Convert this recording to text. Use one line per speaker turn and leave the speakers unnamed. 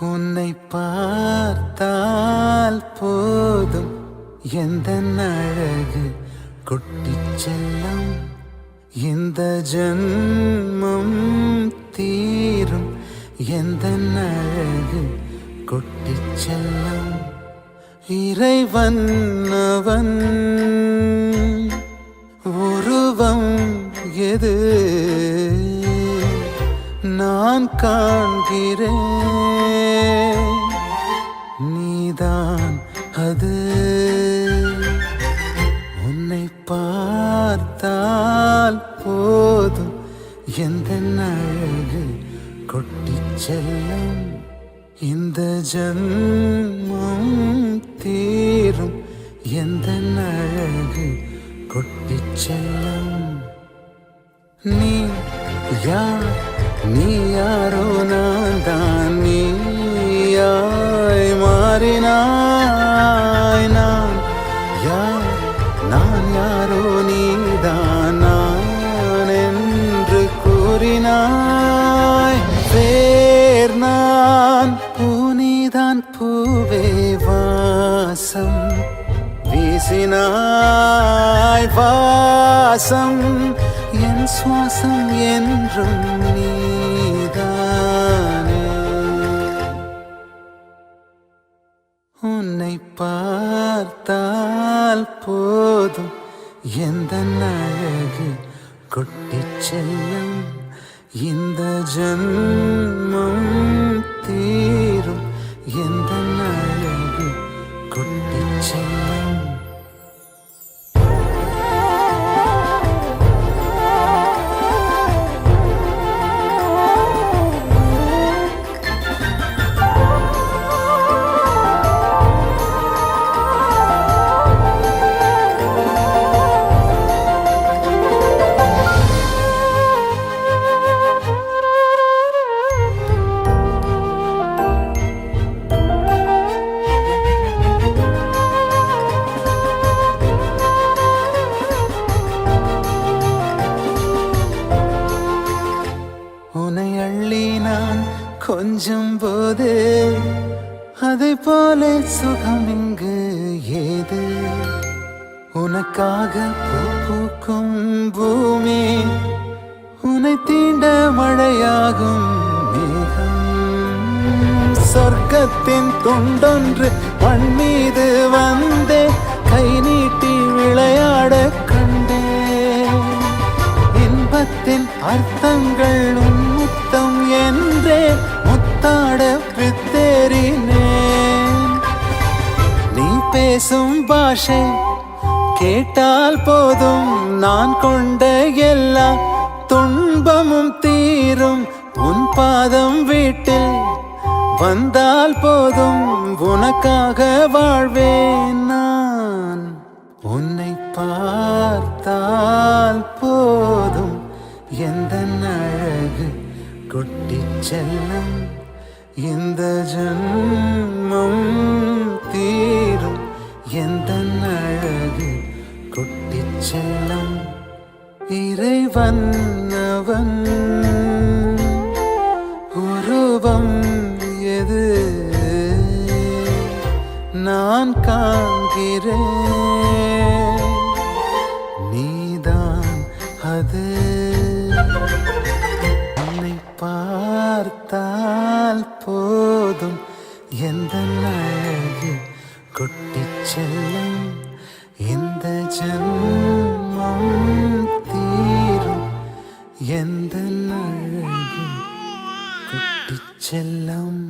உன்னை பார்த்தால் போதும் எந்த அழகு கொட்டிச் செல்லும். இந்த ஜன்மம் தீரும் எந்த அழகு கொட்டிச் செல்லும். இறைவன் அவன் உருவம் எது நான் காண்கிறேன், நீதான் அது. உன்னை பார்த்தால் போதும் எந்த அழகு கொட்டிச் செல்லும். இந்த ஜன்மம் தீரும் எந்த அழகு கொட்டிச் செல்லும். நீ யார், நீ யாரோ நான் தான் நீயாய் மாறினாய். நான் யார், நான் யாரோ நீதான் நான் என்று கூறினாய். வேர் நான் பூனிதான் பூவே வாசம் வீசினாய். வாசம் என் சுவாசம் என்றும் நீதானே. உன்னை பார்த்தால் போதும் எந்த அழகு கொட்டிச் செல்லும். இந்த ஜன்மம் தீரும் எந்த அழகு கொட்டிச் செல்லும். உன்னை அள்ளி நான் கொஞ்சம் போது அதை போல சுகம் இங்கு ஏது. உனக்காக பூ பூக்கும் பூமி, உன்னை தீண்ட மழையாகும் மேகம். சொர்க்கத்தின் துண்டொன்று மண் மீது வந்தே கை நீட்டி விளையாட கண்டேன். இன்பத்தின் அர்த்தங்கள் உன்முத்தம் என்றே முத்தாட பித்தேறினேன். நீ பேசும் பாஷை கேட்டால் போதும் நான் கொண்ட எல்லா துன்பமும் தீரும். உன் பாதம் வீட்டில் வந்தால் போதும் உனக்காக வாழ்வேன் நான். உன்னை பார்த்தால் போதும் எந்த அழகு கொட்டிச் செல்லும். இந்த ஜன்மம் தீரும் எந்த அழகு கொட்டிச் செல்லும். இறைவன் அவன் உருவம் எது நான் காண்கிறேன், நீதான் அது. உன்னை பார்த்தால் போதும் எந்த அழகு கொட்டிச் செல்லும். இந்த ஜன்மம் தீரும் எந்த அழகு கொட்டிச் செல்லும்.